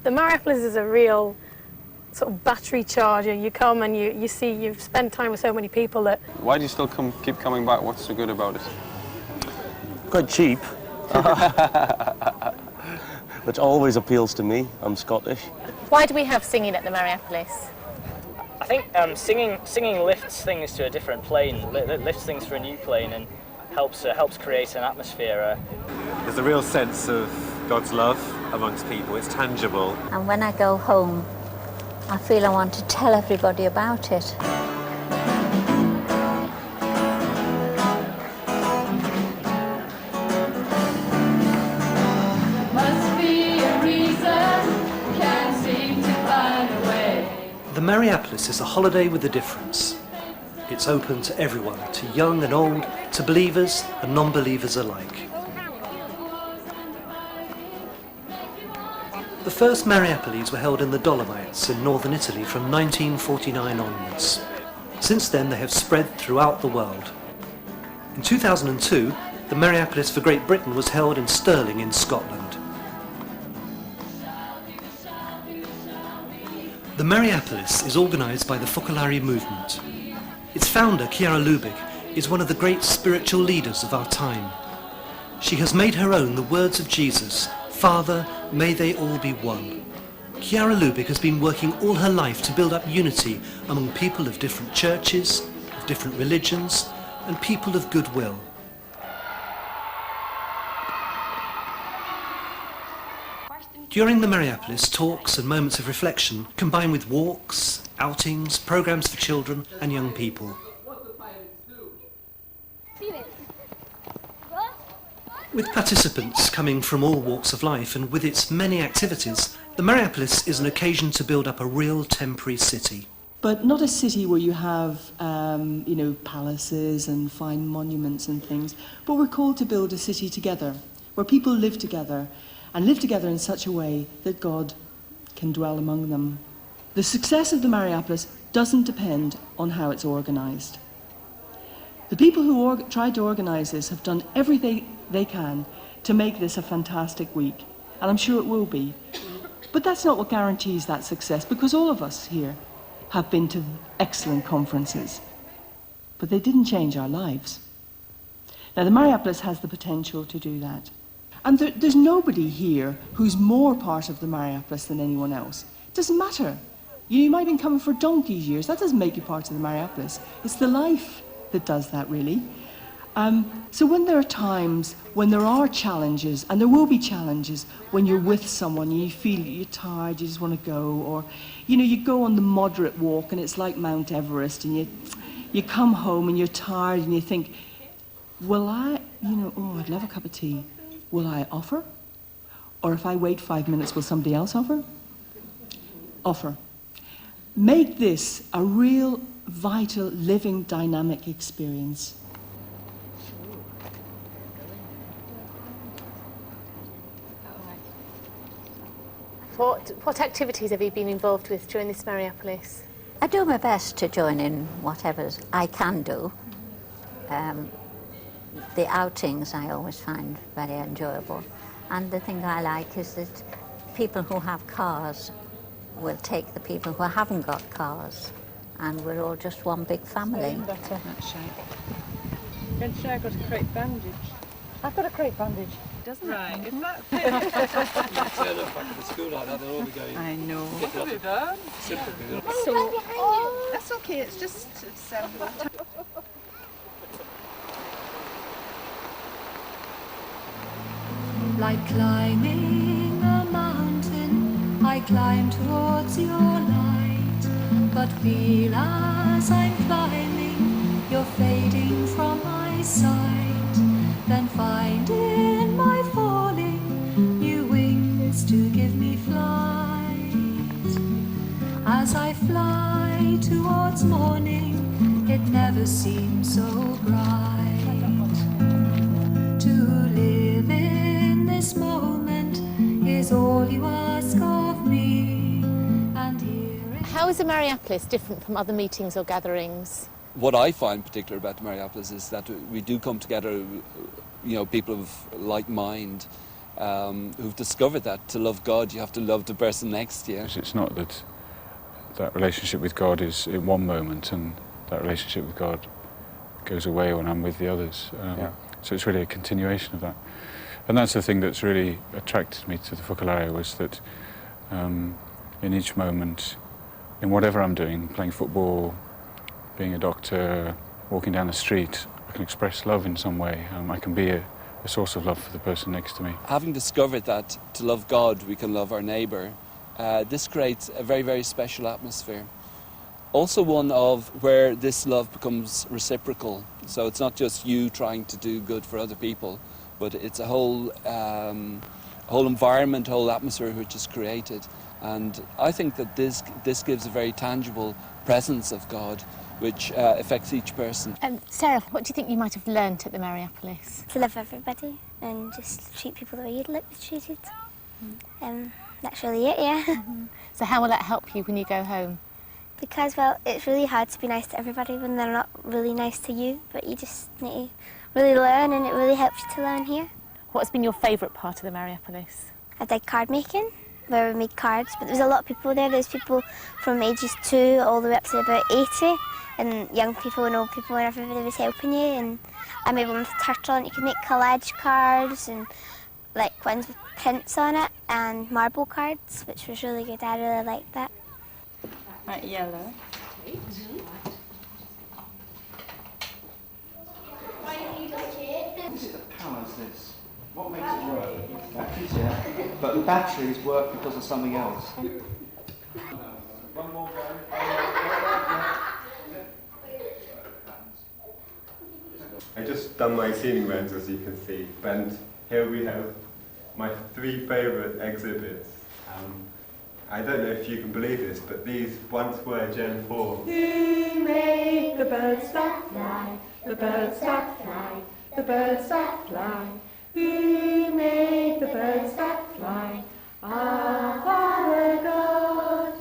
The Mariapolis is a real sort of battery charger. You come and you see, you've spent time with so many people that... Why do you still keep coming back? What's so good about it? Quite cheap. Which always appeals to me. I'm Scottish. Why do we have singing at the Mariapolis? I think singing lifts things to a different plane, lifts things for a new plane, and helps create an atmosphere. There's a real sense of God's love amongst people. It's tangible. And when I go home, I feel I want to tell everybody about it. The Mariapolis is a holiday with a difference. It's open to everyone, to young and old, to believers and non-believers alike. The first Mariapolis were held in the Dolomites in northern Italy from 1949 onwards. Since then they have spread throughout the world. In 2002, the Mariapolis for Great Britain was held in Stirling in Scotland. The Mariapolis is organised by the Focolare movement. Its founder, Chiara Lubich, is one of the great spiritual leaders of our time. She has made her own the words of Jesus, "Father, may they all be one." Chiara Lubich has been working all her life to build up unity among people of different churches, of different religions, and people of goodwill. During the Mariapolis, talks and moments of reflection combine with walks, outings, programmes for children and young people. With participants coming from all walks of life and with its many activities, the Mariapolis is an occasion to build up a real temporary city. But not a city where you have, palaces and fine monuments and things, but we're called to build a city together, where people live together, and live together in such a way that God can dwell among them. The success of the Mariapolis doesn't depend on how it's organised. The people who tried to organise this have done everything they can to make this a fantastic week, and I'm sure it will be. But that's not what guarantees that success, because all of us here have been to excellent conferences, but they didn't change our lives. Now, the Mariapolis has the potential to do that. And there's nobody here who's more part of the Mariapolis than anyone else. It doesn't matter. You might have been coming for donkey's years. That doesn't make you part of the Mariapolis. It's the life that does that, really. So when there are times when there are challenges, and there will be challenges when you're with someone and you feel you're tired, you just want to go, or you go on the moderate walk and it's like Mount Everest, and you come home and you're tired and you think, will I, I'd love a cup of tea. Will I offer? Or if I wait 5 minutes, will somebody else offer? Offer. Make this a real, vital, living, dynamic experience. What activities have you been involved with during this Mariapolis? I do my best to join in whatever I can do. The outings I always find very enjoyable, and the thing I like is that people who have cars will take the people who haven't got cars, and we're all just one big family. Better. That's right. I've got a crepe bandage. I've got a crepe bandage. Doesn't right. It? Isn't that fit? Turn up back at the school like that, they'll all be going. I know. What have you done? So, that's okay. It's just Like climbing a mountain, I climb towards your light, but feel as I'm climbing, you're fading from my sight. Then find in my falling new wings to give me flight. As I fly towards morning, it never seems so bright. To live in this moment is all you ask of me. And here How is the Mariapolis different from other meetings or gatherings? What I find particular about the Mariapolis is that we do come together, people of like mind, who've discovered that to love God, you have to love the person next to you. It's not that that relationship with God is in one moment and that relationship with God goes away when I'm with the others. So it's really a continuation of that. And that's the thing that's really attracted me to the Focolare, was that in each moment, in whatever I'm doing, playing football, being a doctor, walking down the street, I can express love in some way. I can be a source of love for the person next to me. Having discovered that to love God we can love our neighbour, this creates a very, very special atmosphere. Also one of where this love becomes reciprocal. So it's not just you trying to do good for other people, but it's a whole environment, whole atmosphere which is created. And I think that this gives a very tangible presence of God, which affects each person. Sarah, what do you think you might have learnt at the Mariapolis? To love everybody and just treat people the way you'd like to be treated. That's really it, yeah. So how will that help you when you go home? Because, well, it's really hard to be nice to everybody when they're not really nice to you, but you just need to really learn, and it really helps you to learn here. What's been your favourite part of the Mariapolis? I did card making, where we made cards, but there was a lot of people there. There's people from ages 2 all the way up to about 80, and young people and old people, and everybody was helping you. And I made one with a turtle, and you could make collage cards, and like ones with prints on it, and marble cards, which was really good. I really liked that. Right, yellow. Is it the powers this? What makes it work? Batteries, yeah. But the batteries work because of something else. One more go. I just done my ceiling rents, as you can see, and here we have my 3 favourite exhibits. I don't know if you can believe this, but these once were Gen 4. Who made the birds that fly? The birds that fly. The birds that fly. Who made the birds that fly? Our Father God.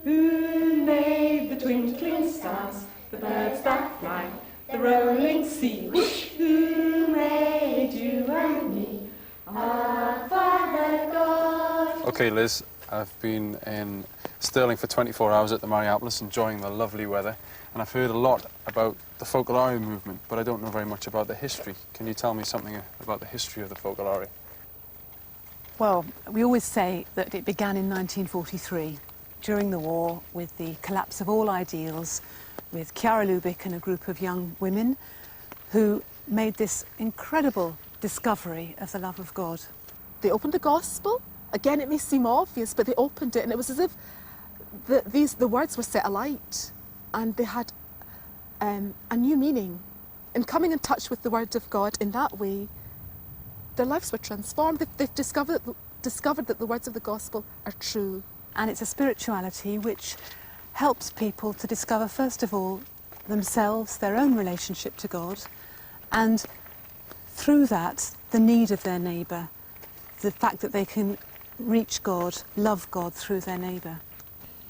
Who made the twinkling stars? The birds that fly. The rolling sea. Whoosh. Who made you and me? Our Father God. Okay, Liz, I've been in Stirling for 24 hours at the Mariapolis, enjoying the lovely weather, and I've heard a lot about the Focolare movement, but I don't know very much about the history. Can you tell me something about the history of the Focolare? Well, we always say that it began in 1943, during the war, with the collapse of all ideals, with Chiara Lubich and a group of young women who made this incredible discovery of the love of God. They opened the gospel. Again, it may seem obvious, but they opened it, and it was as if the words were set alight, and they had a new meaning. In coming in touch with the Word of God in that way, their lives were transformed. They've discovered that the words of the gospel are true. And it's a spirituality which helps people to discover, first of all, themselves, their own relationship to God, and through that, the need of their neighbour, the fact that they can reach God, love God through their neighbour.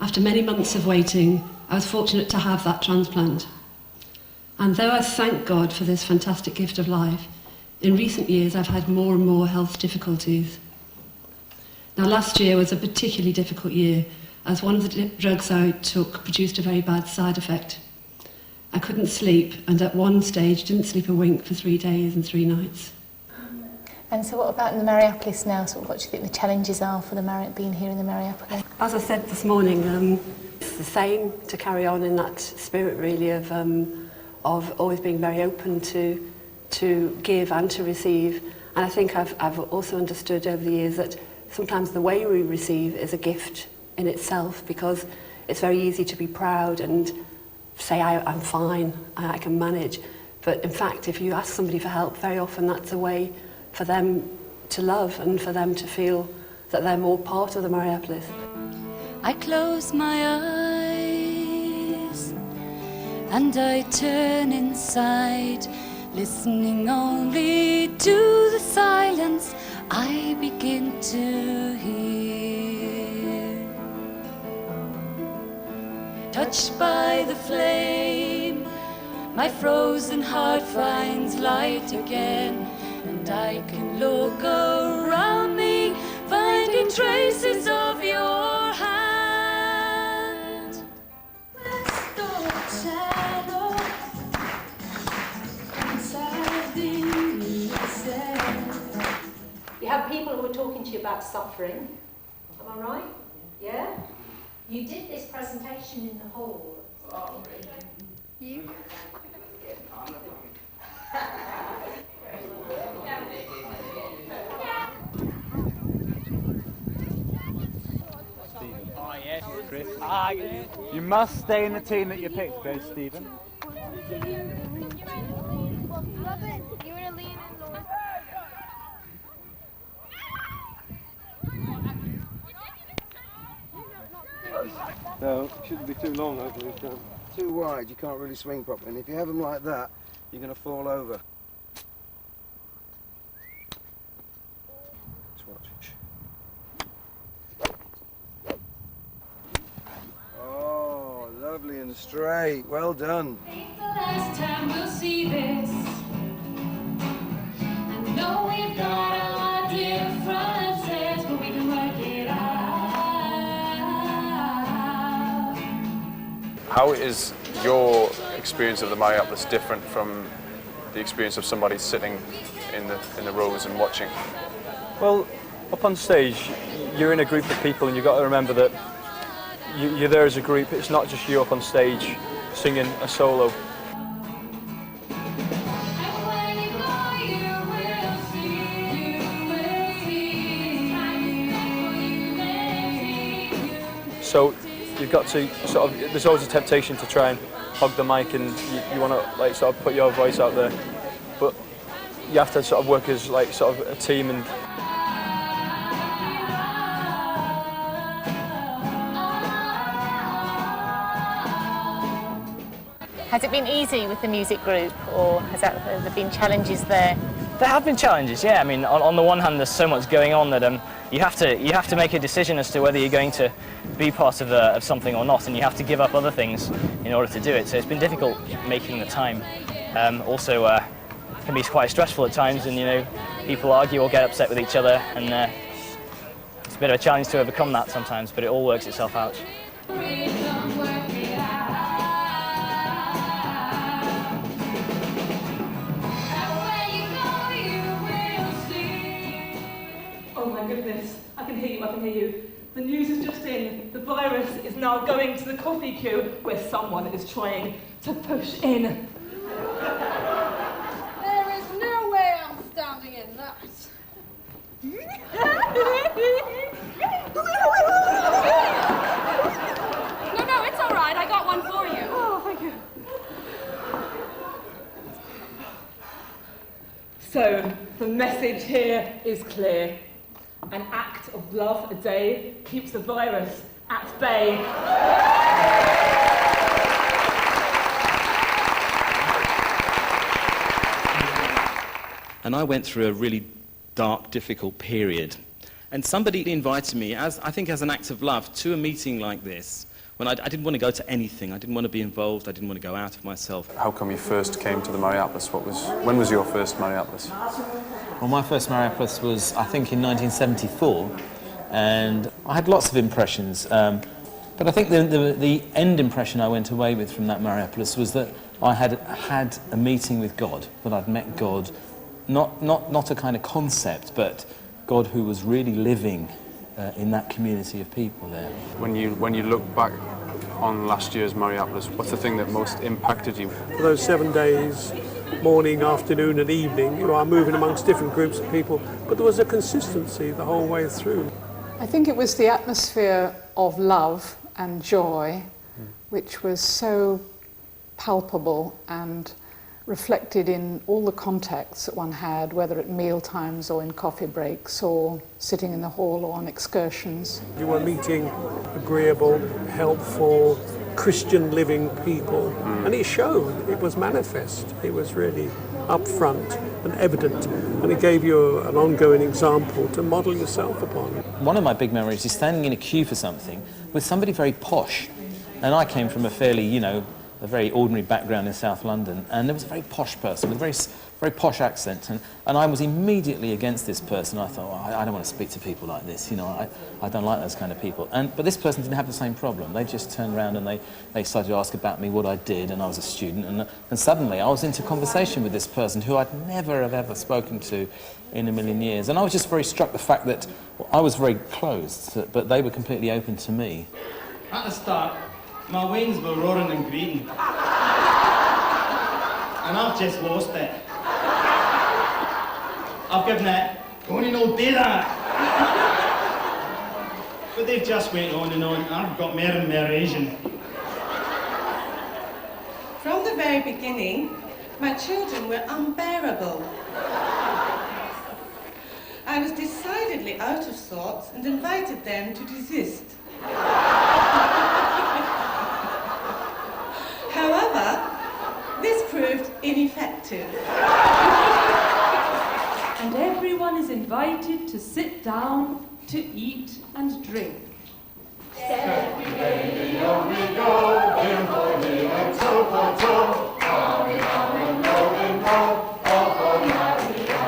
After many months of waiting, I was fortunate to have that transplant. And though I thank God for this fantastic gift of life, in recent years I've had more and more health difficulties. Now, last year was a particularly difficult year, as one of the drugs I took produced a very bad side effect. I couldn't sleep, and at one stage didn't sleep a wink for 3 days and 3 nights. And so what about in the Mariapolis now? So what do you think the challenges are for being here in the Mariapolis? As I said this morning, it's the same, to carry on in that spirit really of always being very open to give and to receive. And I think I've also understood over the years that sometimes the way we receive is a gift in itself, because it's very easy to be proud and say, I'm fine, I can manage. But in fact, if you ask somebody for help, very often that's a way for them to love and for them to feel that they're more part of the Mariapolis. I close my eyes and I turn inside, listening only to the silence I begin to hear. Touched by the flame, my frozen heart finds light again, and and I can look around me, finding traces of your hand. Shadow inside the You have people who are talking to you about suffering. Am I right? Yeah? You did this presentation in the hall. You? Oh, yes, Chris. You must stay in the team that you picked, Chris, Stephen. No, it shouldn't be too long, hopefully. Too wide, you can't really swing properly. And if you have them like that, you're going to fall over. Just watch. Oh, lovely and straight. Well done. The last time we'll see this. I know we've got our differences, but we can work it out. How is your experience of the Mariapolis different from the experience of somebody sitting in the rows and watching? Well, up on stage, you're in a group of people, and you've got to remember that you're there as a group. It's not just you up on stage singing a solo. So you've got to sort of, there's always a temptation to try and hog the mic, and you want to like sort of put your voice out there, but you have to sort of work as like sort of a team. And Has it been easy with the music group, or have there been challenges there? There have been challenges, yeah. I mean, on the one hand, there's so much going on that you have to make a decision as to whether you're going to be part of something or not, and you have to give up other things in order to do it. So it's been difficult making the time. Also, it can be quite stressful at times, and you know, people argue or get upset with each other, and it's a bit of a challenge to overcome that sometimes. But it all works itself out. Oh my goodness, I can hear you. The news is just in. The virus is now going to the coffee queue where someone is trying to push in. There is no way I'm standing in that. No, it's all right. I got one for you. Oh, thank you. So, the message here is clear. An act of love a day keeps the virus at bay. And I went through a really dark, difficult period. And somebody invited me, I think as an act of love, to a meeting like this, when I didn't want to go to anything. I didn't want to be involved. I didn't want to go out of myself. How come you first came to the Mariapolis? When was your first Mariapolis? Well, my first Mariapolis was, I think, in 1974, and I had lots of impressions. But I think the end impression I went away with from that Mariapolis was that I had had a meeting with God, that I'd met God, not a kind of concept, but God who was really living in that community of people there. When you look back on last year's Mariapolis, what's the thing that most impacted you? For those 7 days, morning, afternoon and evening, you know, I'm moving amongst different groups of people, but there was a consistency the whole way through. I think it was the atmosphere of love and joy which was so palpable and reflected in all the contacts that one had, whether at meal times or in coffee breaks or sitting in the hall or on excursions. You were meeting agreeable, helpful, Christian living people, and it showed, it was manifest, it was really upfront and evident, and it gave you an ongoing example to model yourself upon. One of my big memories is standing in a queue for something with somebody very posh, and I came from a fairly, a very ordinary background in South London, and there was a very posh person with a very very posh accent, and I was immediately against this person. I thought, well, I don't want to speak to people like this, you know, I don't like those kind of people. But this person didn't have the same problem. They just turned around and they started to ask about me, what I did, and I was a student, and suddenly I was into conversation with this person who I'd never have ever spoken to in a million years. And I was just very struck the fact that I was very closed, but they were completely open to me. At the start, my wings were roaring and greeting. And I've just lost it. I've given it, don't you know, do that. But they've just went on and on. I've got more and more Asian. From the very beginning, my children were unbearable. I was decidedly out of sorts and invited them to desist. However, this proved ineffective. And everyone is invited to sit down, to eat and drink. Every day we go, him for him and so for so. On and go, all for Mariapolis.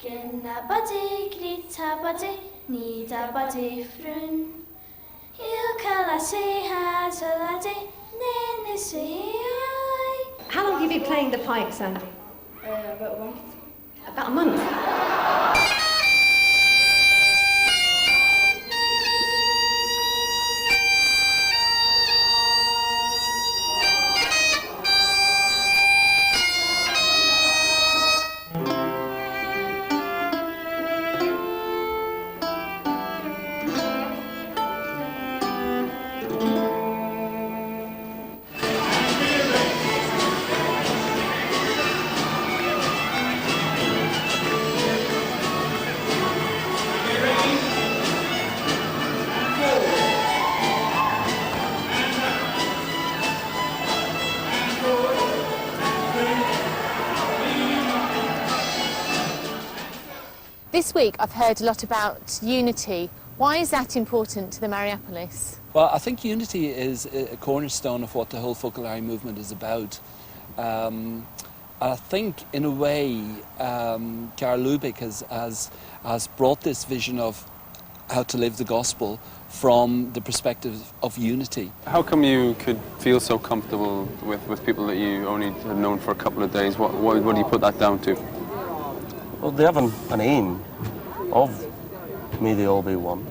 Ginna badi, grita badi, nida badi frun. Yukala say has a lady, nene say How long have you been playing the pipes, Andy? about a month. About a month? This week I've heard a lot about unity. Why is that important to the Mariapolis? Well, I think unity is a cornerstone of what the whole Focolare movement is about. I think, in a way, Karl Lubeck has brought this vision of how to live the gospel from the perspective of unity. How come you could feel so comfortable with people that you only had known for a couple of days? What do you put that down to? Well, they have an aim of may they all be one,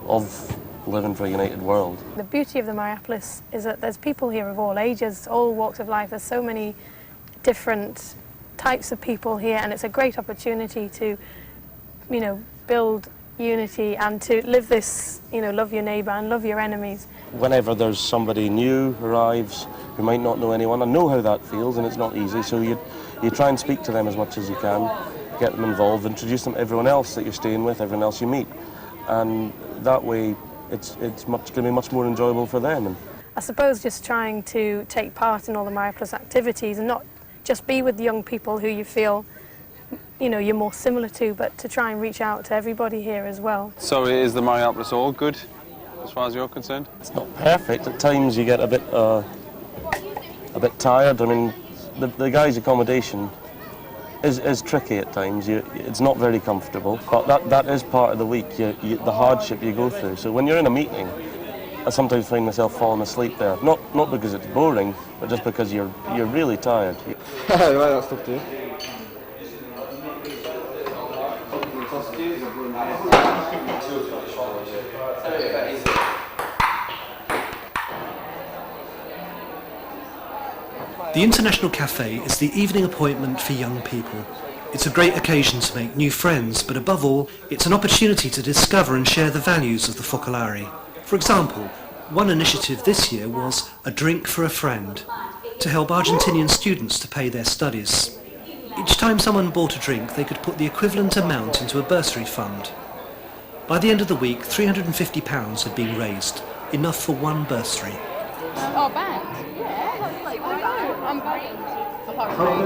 of living for a united world. The beauty of the Mariapolis is that there's people here of all ages, all walks of life. There's so many different types of people here, and it's a great opportunity to, you know, build unity and to live this, you know, love your neighbour and love your enemies. Whenever there's somebody new arrives who might not know anyone, I know how that feels, and it's not easy, so you try and speak to them as much as you can, get them involved, introduce them to everyone else that you're staying with, everyone else you meet, and that way it's going to be much more enjoyable for them. And I suppose just trying to take part in all the Mariapolis activities and not just be with young people who you feel, you know, you're more similar to, but to try and reach out to everybody here as well. So is the Mariapolis all good, as far as you're concerned? it's not perfect. At times you get a bit tired. I mean, the guys' accommodation is tricky at times. It's not very comfortable, but that is part of the week, the hardship you go through. So when you're in a meeting, I sometimes find myself falling asleep there. Not because it's boring, but just because you're really tired. Right, that's stuff too. The International Cafe is the evening appointment for young people. It's a great occasion to make new friends, but above all, it's an opportunity to discover and share the values of the Focolare. For example, one initiative this year was a drink for a friend, to help Argentinian students to pay their studies. Each time someone bought a drink, they could put the equivalent amount into a bursary fund. By the end of the week, £350 had been raised, enough for one bursary. Oh, band? Yeah. I'm very apart from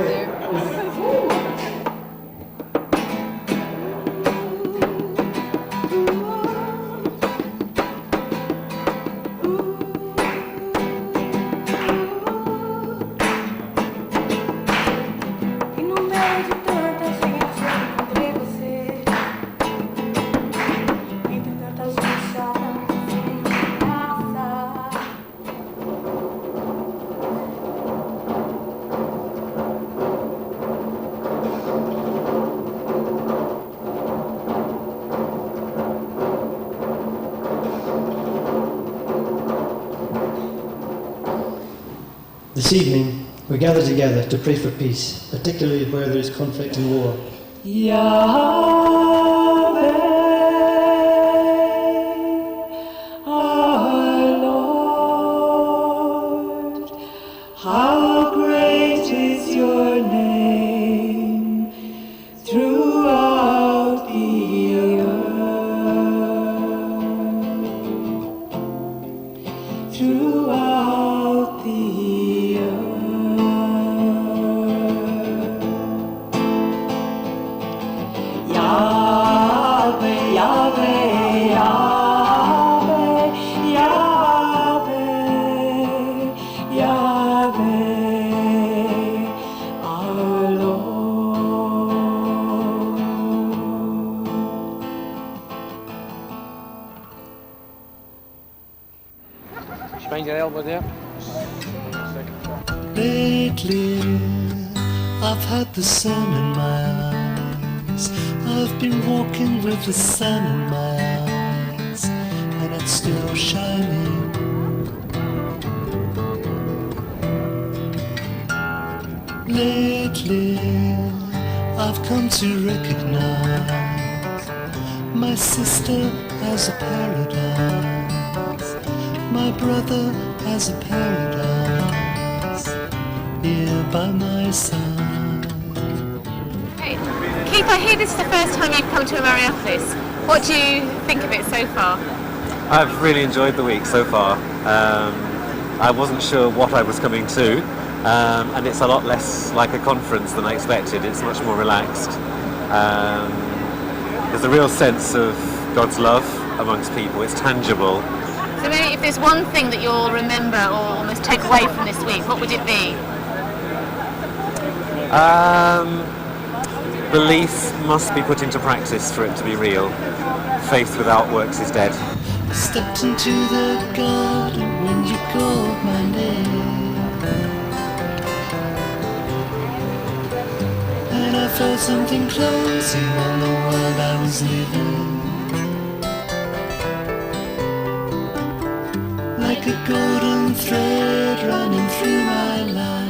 This evening, we gather together to pray for peace, particularly where there is conflict and war. Yahweh, our Lord, how great is your name throughout the earth, throughout the Yahweh, Yahweh, Yahweh, Yahweh, Yahweh, our Lord. Spend your elbow there. Lately, I've had the sun in my eyes. I've been walking with the sun in my eyes, and it's still shining. Lately, I've come to recognize my sister has a paradise, my brother has a paradise here by my side. Keith, I hear this is the first time you've come to Mariapolis. What do you think of it so far? I've really enjoyed the week so far. I wasn't sure what I was coming to, and it's a lot less like a conference than I expected. It's much more relaxed. There's a real sense of God's love amongst people. It's tangible. So maybe if there's one thing that you'll remember or almost take away from this week, what would it be? Belief must be put into practice for it to be real. Faith without works is dead. I stepped into the garden when you called my name, and I felt something closing on the world I was living, like a golden thread running through my life.